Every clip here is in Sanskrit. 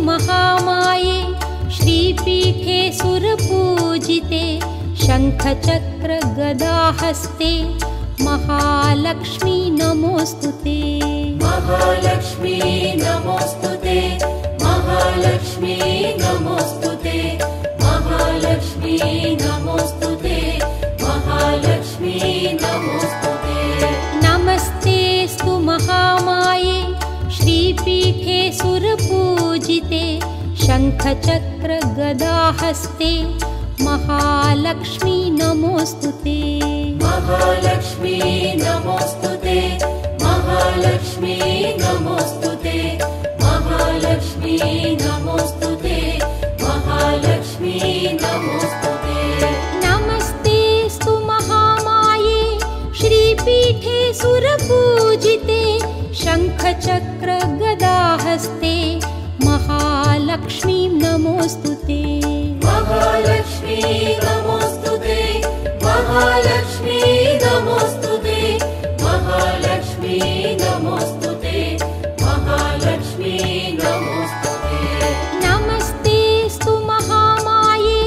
महामाये श्रीपीठे सुरपूजिते शङ्खचक्र गदाहस्ते महालक्ष्मी नमोस्तुते। महालक्ष्मी नमोस्तुते, महालक्ष्मी नमोस्तुते, महालक्ष्मी नमोस्तुते, महालक्ष्मी नमोस्तुते। नमस्तेस्तु महामाये श्रीपीठे सुरपूजिते शङ्खचक्र गदाहस्ते महालक्ष्मी नमोस्तुते। महालक्ष्मी नमोस्तुते, महालक्ष्मी नमोस्तुते, महालक्ष्मी नमोस्तुते, महालक्ष्मी नमोस्तुते। नमस्तेस्तु महामाये श्रीपीठे सुरपूजिते शङ्खचक्र गदाहस्ते महालक्ष्मी नमोस्तुते। महालक्ष्मी नमोस्तुते, महालक्ष्मी नमोस्तुते, महालक्ष्मी नमोस्तुते, महालक्ष्मी नमोस्तुते। नमस्तेस्तु महामाये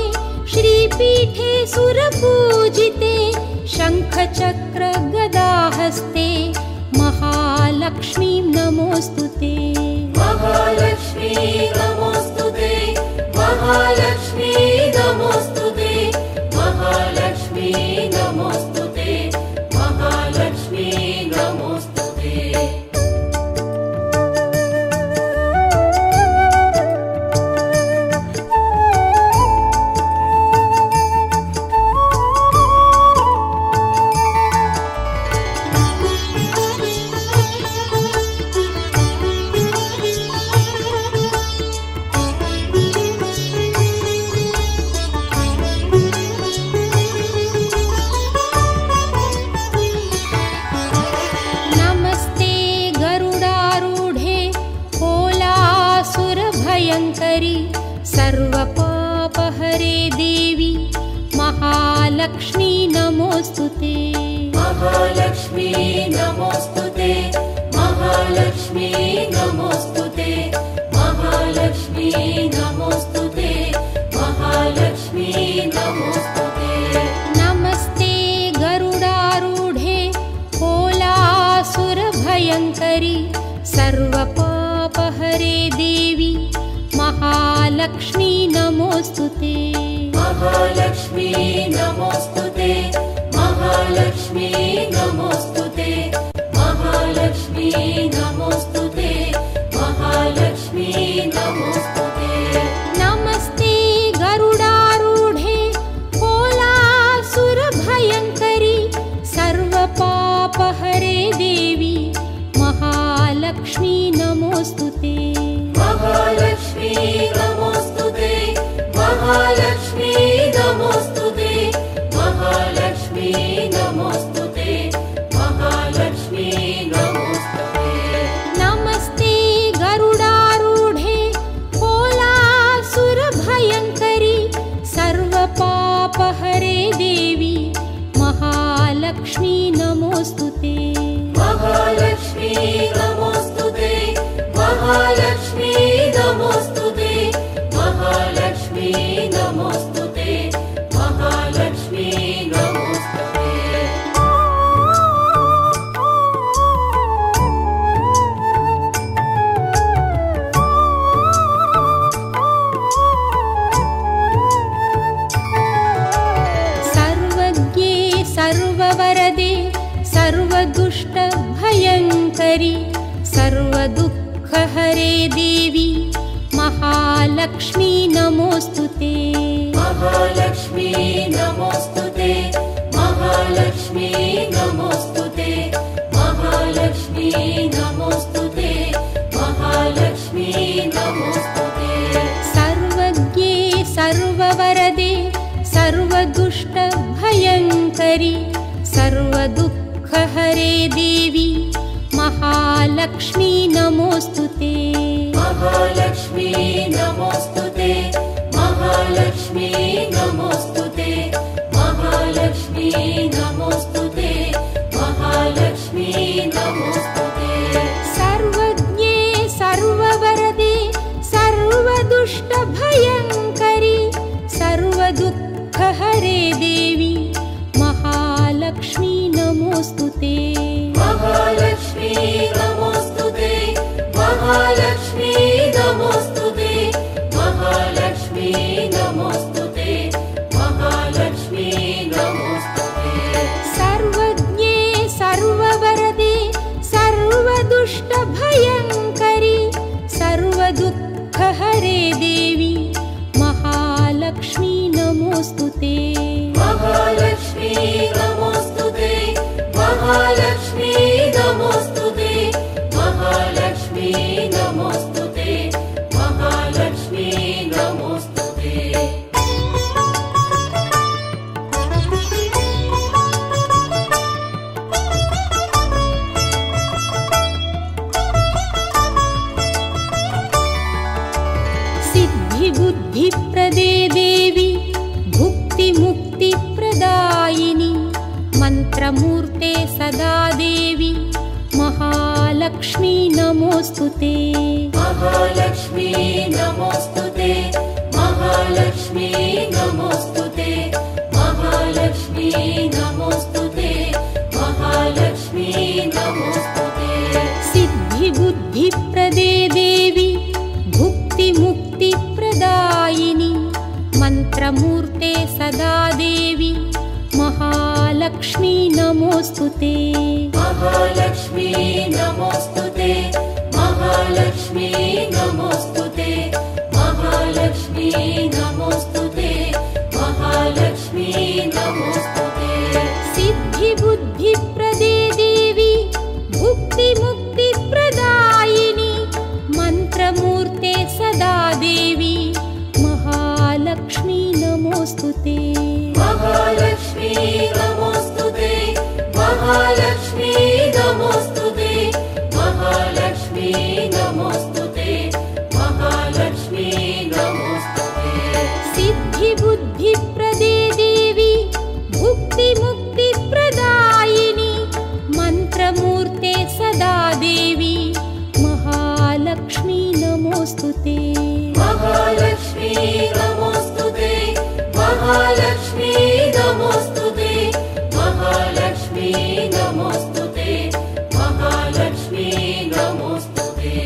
श्रीपीठे सुरपूजिते शङ्खचक्र गदाहस्ते महालक्ष्मी नमोस्तुते। महालक्ष्मी नमोस्तुते, महालक्ष्मी नमोस्तुते, महालक्ष्मी नमोस्तुते, महालक्ष्मी नमोस्तुते। नमस्ते गरुडारूढे कोलासुरभयङ्करि सर्वपापहरे देवी महालक्ष्मी नमोस्तुते। महालक्ष्मी नमोस्तुते, महालक्ष्मी नमोस्तुते, महालक्ष्मी नमोस्तुते, महालक्ष्मी नमोस्तुते। नमस्ते गरुडारूढे कोलासुरभयङ्करि सर्वपापहरे देवी महालक्ष्मी नमोस्तुते। महालक्ष्मी नमोस्तुते, महालक्ष्मी नमोस्तुते, महालक्ष्मी नमोस्तुते, महालक्ष्मी नमोस्तुते। नमस्ते गरुडारूढे कोलासुरभयङ्करि सर्वपापहरे देवी महालक्ष्मी नमोस्तुते। महालक्ष्मी नमोस्तुते, महालक्ष्मी नमोस्तुते, महालक्ष्मी नमोस्तुते, महालक्ष्मी नमोस्तुते। नमस्ते गरुडारूढे कोलासुरभयङ्करि सर्वपापहरे देवी महालक्ष्मी नमोस्तुते। महालक्ष्मी नमोस्तुते, महालक्ष्मी नमोस्तुते, महालक्ष्मी नमोस्तुते, महालक्ष्मी नमोस्तुते। सर्वज्ञे सर्ववरदे सर्वदुष्टभयङ्करि सर्वदुःखहरे देवी महालक्ष्मी नमोस्तुते। महालक्ष्मी नमोस्तुते, महालक्ष्मी नमोस्तुते, महालक्ष्मी नमोस्तुते, महालक्ष्मी नमोस्तुते। सर्वज्ञे सर्ववरदे सर्वदुष्टभयङ्करि सर्वदुःखहरे देवी महालक्ष्मी नमोस्तुते। महालक्ष्मी नमोस्तुते, महालक्ष्मी नमोस्तुते, महालक्ष्मी नमोस्तुते, महालक्ष्मी नमोस्तुते। सर्वज्ञे सर्ववरदे सर्व सिद्धिबुद्धिप्रदे देवी भुक्तिमुक्तिप्रदायिनि मन्त्रमूर्ते सदा देवी महालक्ष्मी नमोऽस्तुते महालक्ष्मी नमोऽस्तुते महालक्ष्मी नमोऽस्तुते महालक्ष्मी नमोऽस्तुते महालक्ष्मी नमोऽस्तुते सिद्धिबुद्धिप्रदे देवी भुक्तिमुक्तिप्रदायिनि मन्त्रमूर्ते सदा देवी महालक्ष्मी नमोऽस्तुते महालक्ष्मी नमोऽस्तुते महालक्ष्मी नमोऽस्तुते महालक्ष्मी नमोऽस्तुते महालक्ष्मी नमोऽस्तुते सिद्धिबुद्धिप्रदे देवी भुक्तिमुक्तिप्रदायिनि मन्त्रमूर्ते सदा देवी महालक्ष्मी नमोऽस्तुते महालक्ष्मी नमोऽस्तुते महालक्ष्मी नमोऽस्तुते महालक्ष्मी नमोऽस्तुते महालक्ष्मी नमोऽस्तुते सिद्धिबुद्धिप्रदे देवी भुक्तिमुक्तिप्रदायिनि मन्त्रमूर्ते सदा देवी महालक्ष्मी नमोऽस्तुते महालक्ष्मी नमोऽस्तुते महालक्ष्मी नमोऽस्तुते महालक्ष्मी नमोऽस्तुते महालक्ष्मी नमोऽस्तुते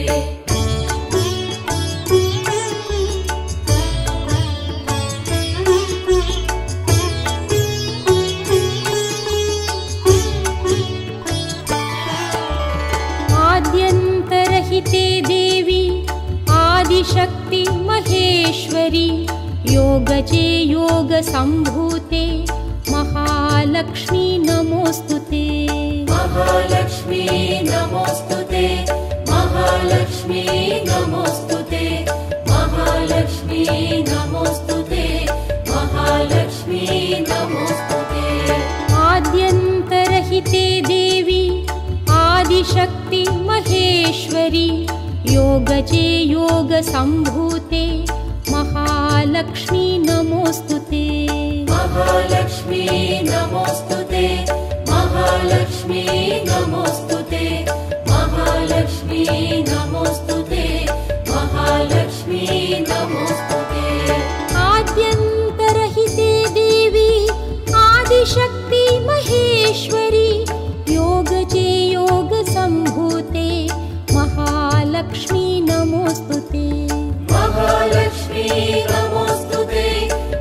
आद्यन्तरहिते देवी आदिशक्ति महेश्वरी योगजे योगसम्भूते महालक्ष्मी नमोऽस्तुते महालक्ष्मी नमोऽस्तुते महालक्ष्मी नमोऽस्तुते महालक्ष्मी नमोऽस्तुते महालक्ष्मी नमोऽस्तुते आद्यन्तरहिते देवी आदिशक्ति महेश्वरी योगजे योगसम्भूते महालक्ष्मी नमोऽस्तुते महालक्ष्मी नमोऽस्तुते महालक्ष्मी नमोऽस्तुते महालक्ष्मी नमोऽस्तुते महालक्ष्मी नमोऽस्तुते आद्यन्तरहिते देवी आदिशक्ति महेश्वरी योगजे योगसम्भूते महालक्ष्मी नमोऽस्तुते महालक्ष्मी नमोऽस्तुते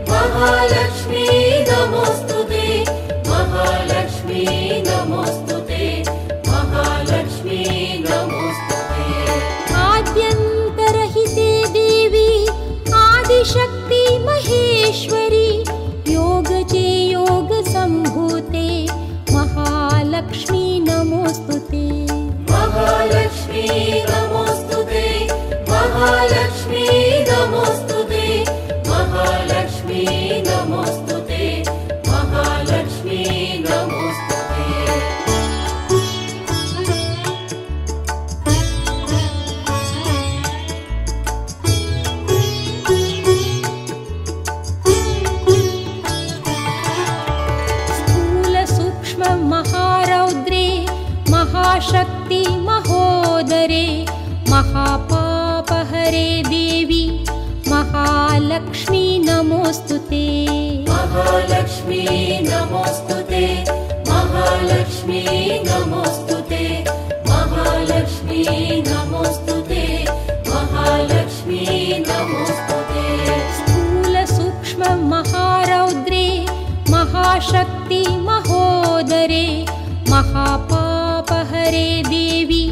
महालक्ष्मी नमोऽस्तुते महालक्ष्मी नमोऽस्तुते महालक्ष्मी नमोऽस्तुते आद्यन्तरहिते देवी आदिशक्ति महेश्वरी योगजे योगसम्भूते महालक्ष्मी नमोऽस्तुते महालक्ष्मी नमोऽस्तुते महालक्ष्मी नमोऽस्तुते महालक्ष्मी नमोऽस्तुते महालक्ष्मी नमोऽस्तुते स्थूलसूक्ष्ममहारौद्रे महाशक्ति महोदरे महापापहरे देवी महालक्ष्मी नमोऽस्तुते महालक्ष्मी नमोऽस्तुते महालक्ष्मी नमोऽस्तुते महालक्ष्मी नमोऽस्तुते महालक्ष्मी नमोऽस्तुते स्थूलसूक्ष्ममहारौद्रे महाशक्ति महोदरे महापापहरे देवी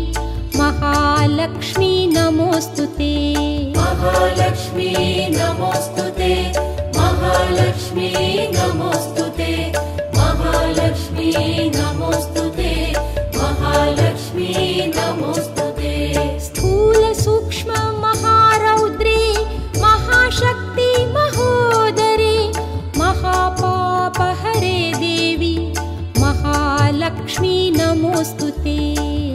महालक्ष्मी नमोऽस्तुते महालक्ष्मी नमोऽस्तुते महालक्ष्मी नमोऽस्तुते महालक्ष्मी नमोऽस्तुते महालक्ष्मी नमोऽस्तुते स्थूलसूक्ष्ममहारौद्रे महाशक्ति महोदरे महापापहरे देवी महालक्ष्मी नमोऽस्तुते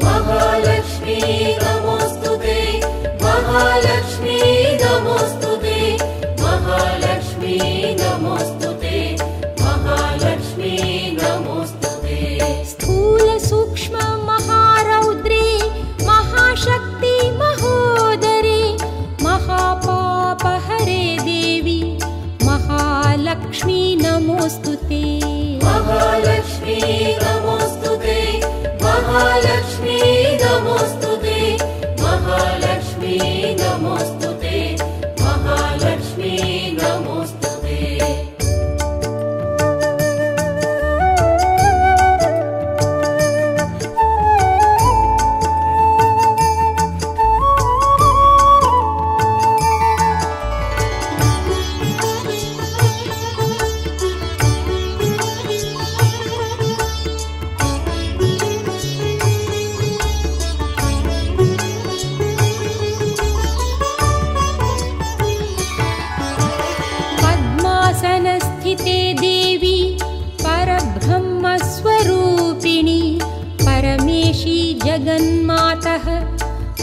महालक्ष्मी नमोऽस्तुते महालक्ष्मी नमोऽस्तुते नमोऽस्तुते महालक्ष्मी नमोऽस्तुते महालक्ष्मी नमोऽस्तुते महालक्ष्मी नमोऽस्तुते महालक्ष्मी नमोऽस्तुते पद्मासनस्थिते देवी परब्रह्मस्वरूपिणी परमेशी जगन्मातः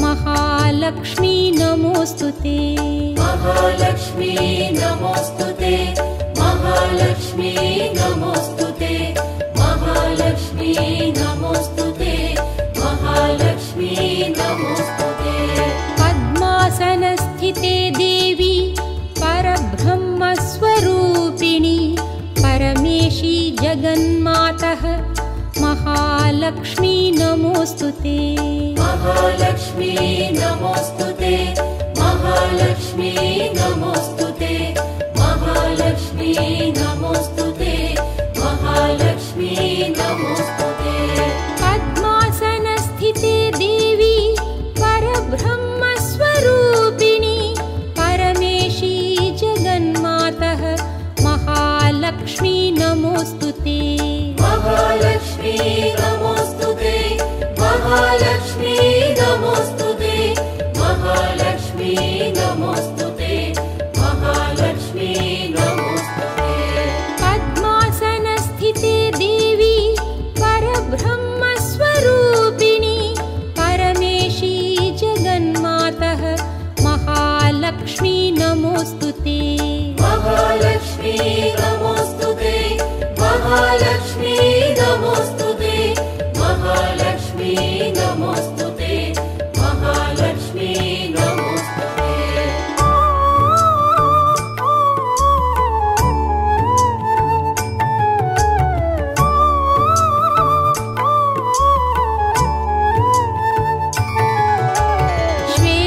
महालक्ष्मी नमोऽस्तुते महालक्ष्मी नमोऽस्तुते महालक्ष्मी नमोऽस्तुते महालक्ष्मी नमोऽस्तुते महालक्ष्मी नमोऽस्तुते पद्मासनस्थिते देवी परब्रह्मस्वरूपिणी परमेशी जगन्मातः महालक्ष्मी नमोऽस्तुते महालक्ष्मी नमोऽस्तुते महालक्ष्मी नमोऽस्तुते महालक्ष्मी नमोऽस्तुते महालक्ष्मी नमोऽस्तुते पद्मासनस्थिते देवी परब्रह्मस्वरूपिणी परमेशी जगन्मातः महालक्ष्मी नमोऽस्तुते महालक्ष्मी नमोऽस्तुते महालक्ष्मी नमोऽस्तुते महालक्ष्मी नमोऽस्तुते महालक्ष्मी नमोऽस्तुते पद्मासनस्थिते देवी परब्रह्मस्वरूपिणी परमेशी जगन्मातः महालक्ष्मी नमोऽस्तुते महालक्ष्मी नमोऽस्तुते महालक्ष्मी नमोऽस्तुते महालक्ष्मी नमोऽस्तुते महालक्ष्मी नमोऽस्तुते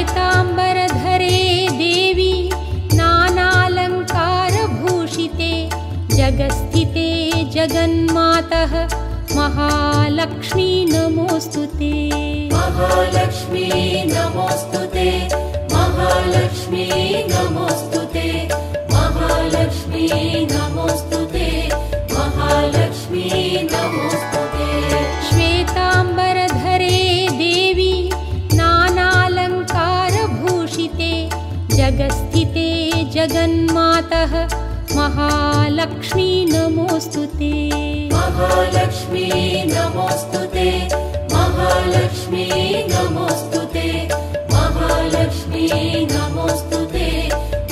श्वेताम्बरधरे देवी नानालङ्कारभूषिते जगस्थिते जगन्मातः महालक्ष्मी नमोऽस्तुते महालक्ष्मी नमोऽस्तुते महालक्ष्मी नमोऽस्तुते महालक्ष्मी नमोऽस्तुते महालक्ष्मी नमोऽस्तुते श्वेताम्बरधरे देवी नानालङ्कारभूषिते जगस्थिते जगन्मातः महालक्ष्मी नमोऽस्तुते महालक्ष्मी नमोऽस्तुते महालक्ष्मी नमोऽस्तुते महालक्ष्मी नमोऽस्तुते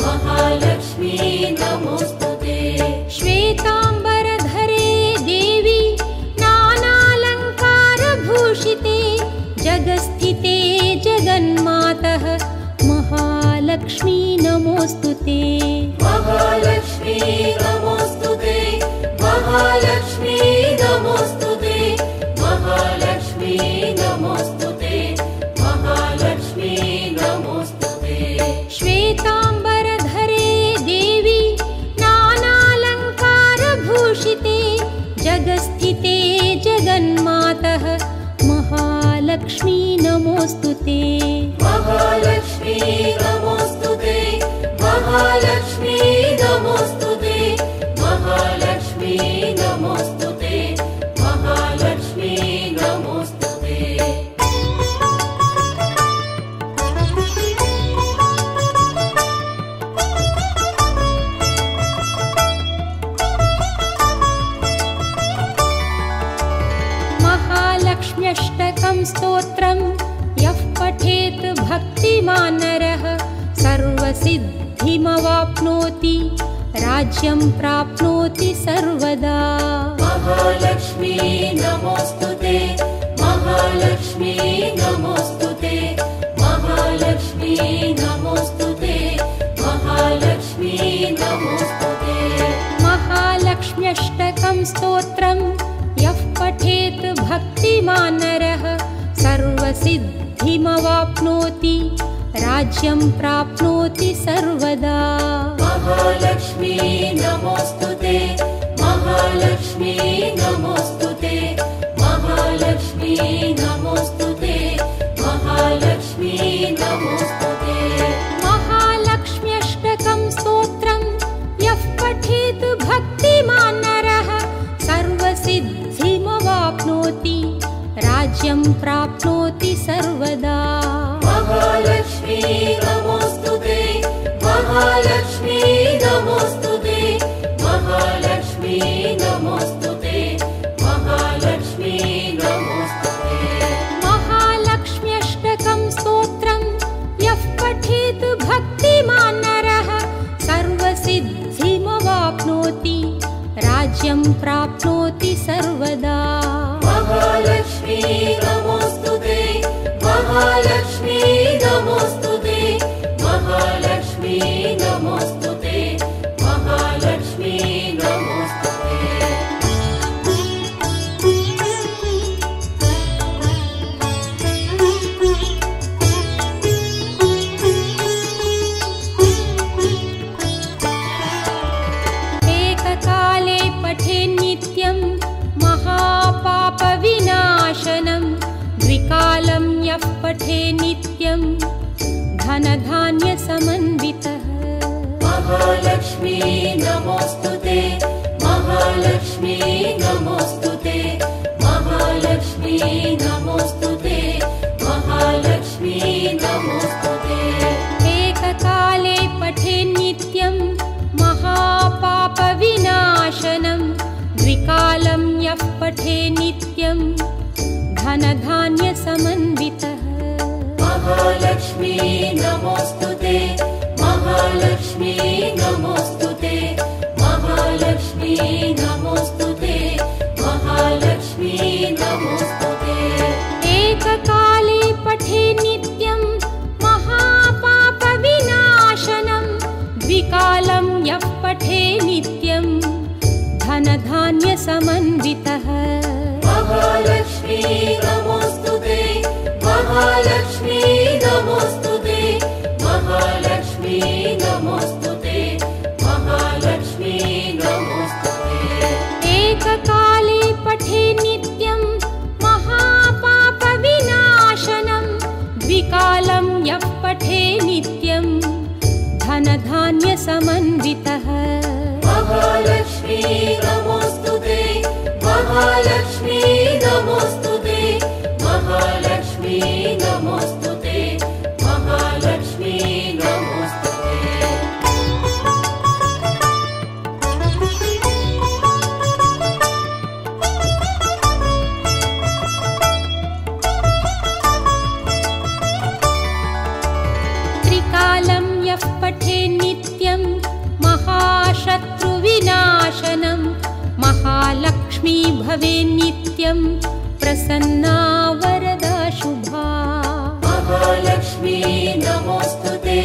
महालक्ष्मी नमोऽस्तुते श्वेताम्बरधरे देवी नानालङ्कारभूषिते जगस्थिते जगन्मातः महालक्ष्मी नमोऽस्तुते महालक्ष्मी नमोऽस्तुते महालक्ष्मी नमोऽस्तुते महालक्ष्मी नमोऽस्तुते महालक्ष्मी नमोऽस्तुते श्वेताम्बरधरे देवी नानालङ्कारभूषिते जगस्थिते जगन्मातः महालक्ष्मी नमोऽस्तुते महालक्ष्मी नमोऽस्तुते महालक्ष्मी नमोऽस्तुते महालक्ष्मी नमोऽस्तुते महालक्ष्मी नमोऽस्तुते महालक्ष्म्यष्टकं स्तोत्रं यः पठेत् भक्तिमान् नरः सर्वसिद्धिमवाप्नोति राज्यं प्राप्नोति सर्वदा। महालक्ष्मी नमोऽस्तुते महालक्ष्मी नमोऽस्तुते महालक्ष्मी नमोऽस्तुते महालक्ष्मी नमोऽस्तुते। महालक्ष्म्यष्टकं स्तोत्रं यः पठेत् भक्तिमान् नरः सर्वसिद्धिमवाप्नोति राज्यं प्राप्नोति सर्वदा। महालक्ष्मी नमोस्तुते, महालक्ष्मी नमोस्तुते, महालक्ष्मी नमोस्तुते, महालक्ष्मी नमोस्तुते। महालक्ष्म्यष्टकं स्तोत्रं यः पठेत् भक्तिमान् नरः सर्वसिद्धिमवाप्नोति राज्यं प्राप्नोति सर्वदा। महालक्ष्मी नमोस्तुते, महालक्ष्मी नमोस्तुते, महालक्ष्मी नमोस्तुते, महालक्ष्मी नमोस्तुते। महालक्ष्म्यष्टकं स्तोत्रं यः पठेत् भक्तिमान् नरः सर्वसिद्धिमवाप्नोति राज्यं प्राप्नोति सर्वदा। महालक्ष्मी नमोस्तुते, महालक्ष्मी नमोस्तुते, महालक्ष्मी नमोस्तुते, महालक्ष्मी नमोस्तुते। एककाले पठेन् नित्यं महापापविनाशनं द्विकालं यः पठेत् नित्यं धनधान्यसमन्वितः। महालक्ष्मी नमोस्तुते, महालक्ष्मी नमोस्तुते, महालक्ष्मी नमोस्तुते, महालक्ष्मी नमोस्तुते। एककाले पठेन् नित्यं महापापविनाशनं द्विकालं यः पठेत् नित्यं धनधान्यसमन्वितः। महालक्ष्मी नमोस्तुते, महालक्ष्मी नमोस्तुते, महालक्ष्मी नमोस्तुते, महालक्ष्मी नमोस्तुते। एककाले पठेत् नित्यं महापापविनाशनं द्विकालं यः पठेत् नित्यं धनधान्यसमन्वितः। महालक्ष्मी नमोस्तुते, महालक्ष्मी नमोस्तुते, महालक्ष्मी नमोस्तुते, महालक्ष्मी नमोस्तुते। एककाले पठेत् नित्यं महापापविनाशनं द्विकालं यः पठेत् नित्यं धनधान्यसमन्वितः। महालक्ष्मी नमोस्तुते, महालक्ष्मी नमोस्तुते, महालक्ष्मी नमोस्तुते, महालक्ष्मी नमोस्तुते। त्रिकालं यः पठेत् नित्यं महाशत्रुविनाशनं महालक्ष्मी भवेत् नित्यं प्रसन्ना वरदा शुभा। महालक्ष्मी नमोस्तुते,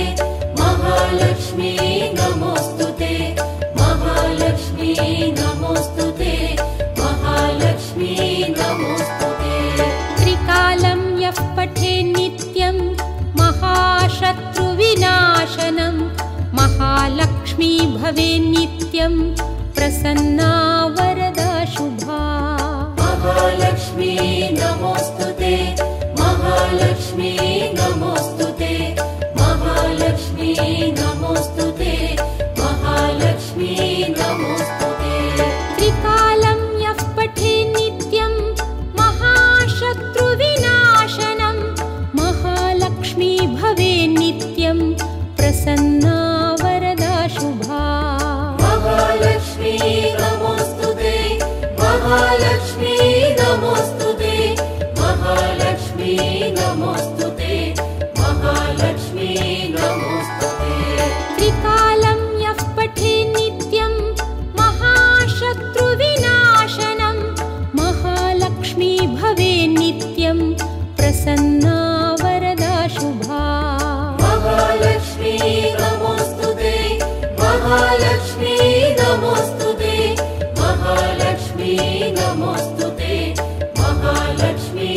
महालक्ष्मी नमोस्तुते, महालक्ष्मी नमोस्तुते, महालक्ष्मी नमोस्तुते। त्रिकालं यः पठेत् नित्यं महाशत्रुविनाशनं महालक्ष्मी भवेत् नित्यं प्रसन्ना वरदा शुभा। महालक्ष्मी नमोस्तुते, महालक्ष्मी नमोस्तुते, महालक्ष्मी नमोस्तुते, महालक्ष्मी नमोस्तुते। त्रिकालं यः पठेत् नित्यं महाशत्रुविनाशनं महालक्ष्मी भवेत् नित्यं प्रसन्ना वरदा शुभा। महालक्ष्मी नमोस्तुते, महालक्ष्मी नमोस्तुते, महालक्ष्मी नमोस्तुते, महालक्ष्मी नमोस्तुते। त्रिकालं यः पठेत् नित्यं महाशत्रुविनाशनं महालक्ष्मी भवेत् नित्यं प्रसन्ना वरदा शुभा। महालक्ष्मी नमोस्तुते, महालक्ष्मी नमोस्तुते, महालक्ष्मी महालक्ष्मी नमोऽस्तु ते महालक्ष्मी